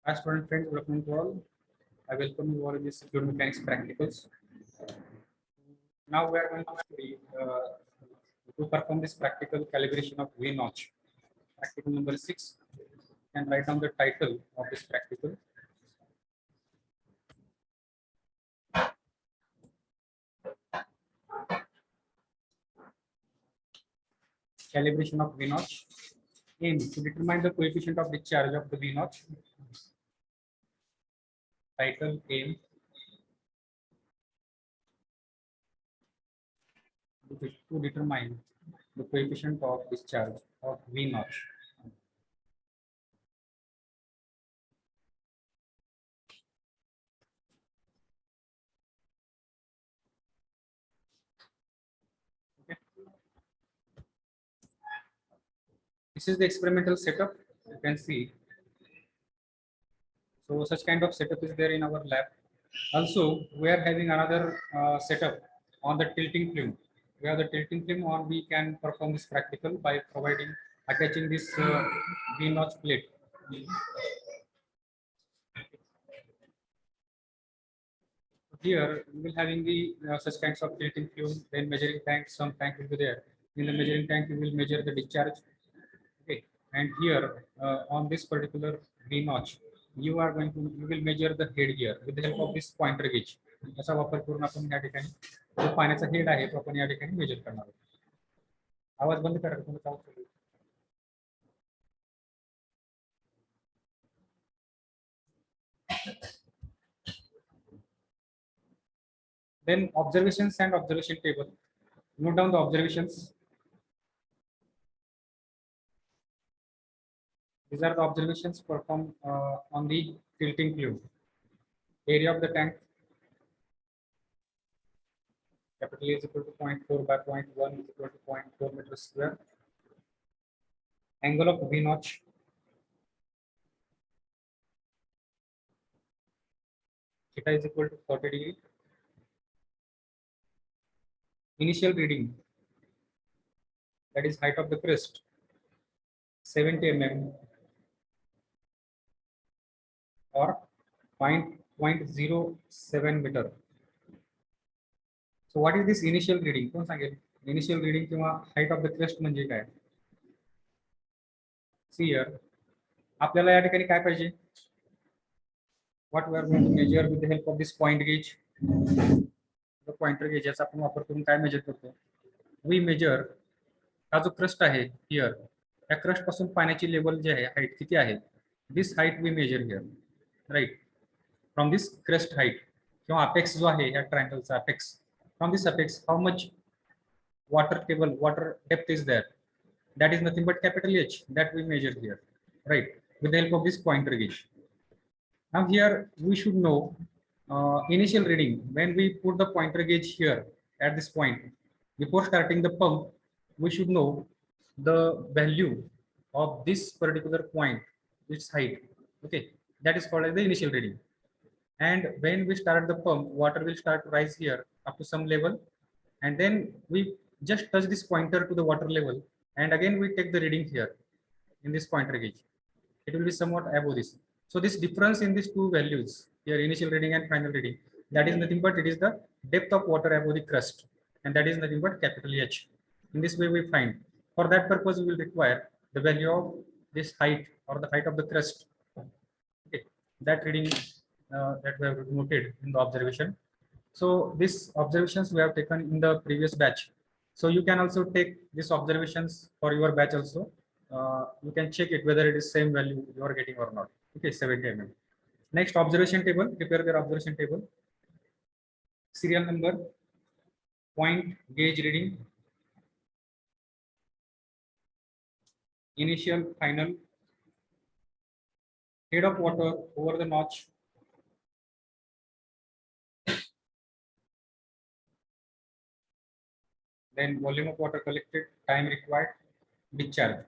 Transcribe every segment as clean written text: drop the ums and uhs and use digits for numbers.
Hi student friends, good afternoon to all. I welcome you all in this fluid mechanics practicals. Now we are going to perform this practical calibration of V notch. Practical number 6. And write down the title of this practical. Calibration of V notch. Aim to determine the coefficient of discharge of the V notch. Title aim to determine the coefficient of discharge of V notch. Okay. This is the experimental setup. You can see. So such kind of setup is there in our lab. Also, we are having another setup on the tilting film. We have the tilting film on. We can perform this practical by attaching this V notch plate. Here we will having the such kinds of tilting film. Then measuring tank, some tank will be there. In the measuring tank, you will measure the discharge. Okay, and here on this particular V notch, you will measure the head here with the help of this pointer gauge. याचा वापर करून आपण या ठिकाणी जो पाण्याचा head आहे तो आपण या ठिकाणी मेजर करणार आहोत. आवाज बंद करा तुमचा आवाज चालू आहे. Then observations and observation table. Note down the observations. These are the observations performed on the tilting fluid. Area of the tank. Capital A is equal to 0.4 by 0.1 is equal to 0.4 meters square. Angle of V notch. Theta is equal to 40 degree. Initial reading, that is height of the crest, 70 mm or 0.07 meter. So what is this initial reading? कोण सांगेल? Initial reading किंवा height of the crest म्हणजे काय? See here, आपल्याला या ठिकाणी काय पाहिजे? What we are going to measure with the help of this point gauge. The pointer gauge याचा आपण वापर करून काय मेजर करतो? We measure हा जो क्रस्ट आहे हियर, या क्रस्ट पासून पाण्याची लेवल जी आहे हाईट किती आहे? This height we measure here, right, from this crest height किंवा अपेक्स जो आहे या ट्रायंगलचा apex, from this apex how much water depth is there? That is nothing but capital H that we measure here, right, with the help of this pointer gauge. Now here we should know initial reading. When we put the pointer gauge here at this point, before starting the pump, we should know the value of this particular point, its height. Okay, that is called as the initial reading. And when we start the pump, water will start to rise here up to some level, and then we just touch this pointer to the water level, and again we take the reading here in this pointer gauge. It will be somewhat above this. So this difference in these two values here, initial reading and final reading, that is nothing but it is the depth of water above the crust, and that is nothing but capital H. In this way we find. For that purpose we will require the value of this height or the height of the crust. Okay, that reading that we have noted in the observation. So these observations we have taken in the previous batch. So you can also take these observations for your batch also. You can check it whether it is same value you are getting or not. Okay, 70 mm. Next, observation table. Prepare their observation table. Serial number, point gauge reading, initial, final, head of water over the notch, then volume of water collected, time required, discharge.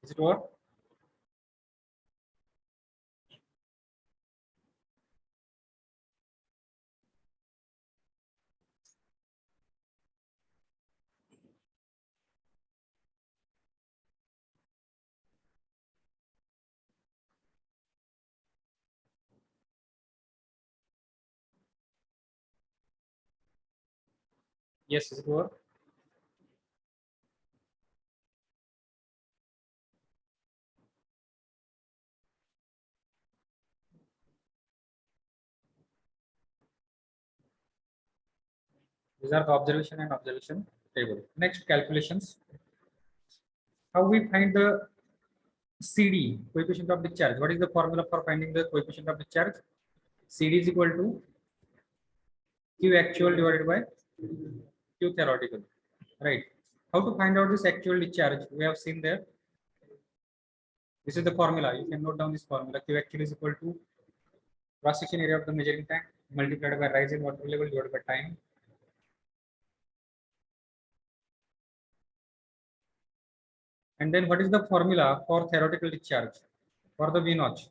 Is it over? Yes, is it over? These are the observation and observation table. Next, calculations. How we find the CD, coefficient of discharge? What is the formula for finding the coefficient of discharge? CD is equal to Q actual divided by Q theoretical, right? How to find out this actual discharge? We have seen there. This is the formula. You can note down this formula. Q actual is equal to cross section area of the measuring tank multiplied by rise in water level divided by time. And then what is the formula for theoretical discharge? For the V notch,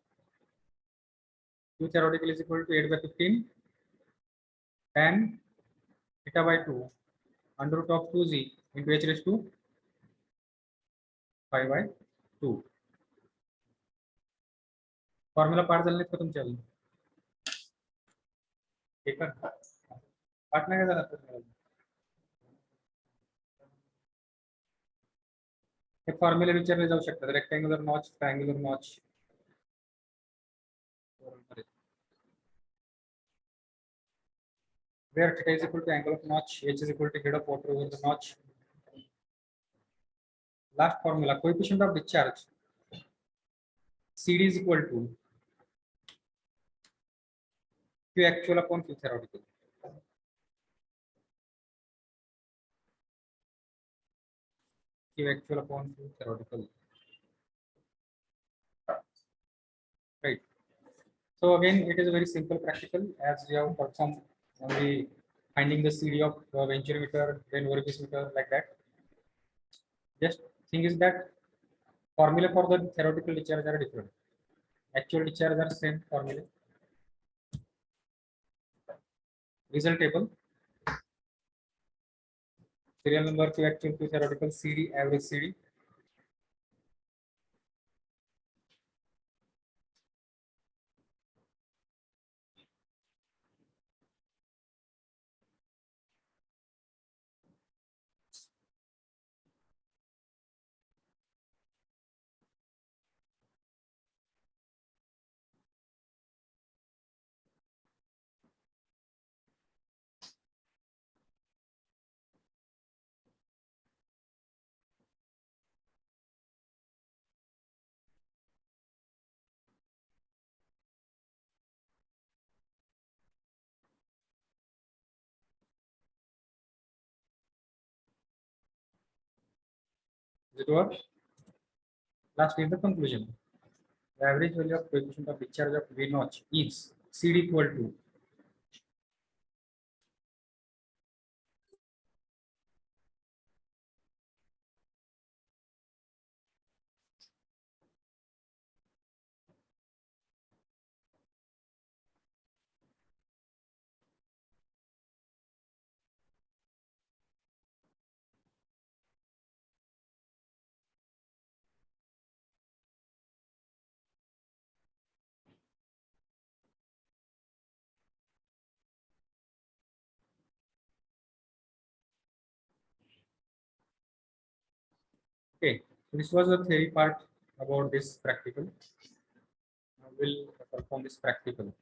Q theoretical is equal to 8 by 15 tan theta by 2 under root of 2z into h raised to 5 by 2. Formula पाठ झाले का तुमच्या अजून एक पाठ नाही का झाला हे फॉर्म्युला विचारले जाऊ शकतात rectangular notch triangular notch where theta is equal to angle of notch, h is equal to head of water over the notch. Last formula, coefficient of discharge, CD is equal to Q actual upon Q theoretical. Q actual upon Q theoretical. Right. So again, it is a very simple practical as we have performed only finding the CD of venture meter, then orifice meter, like that. Just thing is that formula for the theoretical discharge are different. Actual discharge are same formula. Result table. Serial number Q actual Q theoretical CD average CD. Is it over? Last is the conclusion. The average value of coefficient of discharge of V notch is CD equal to okay. So this was the theory part about this practical. Now we'll perform this practical.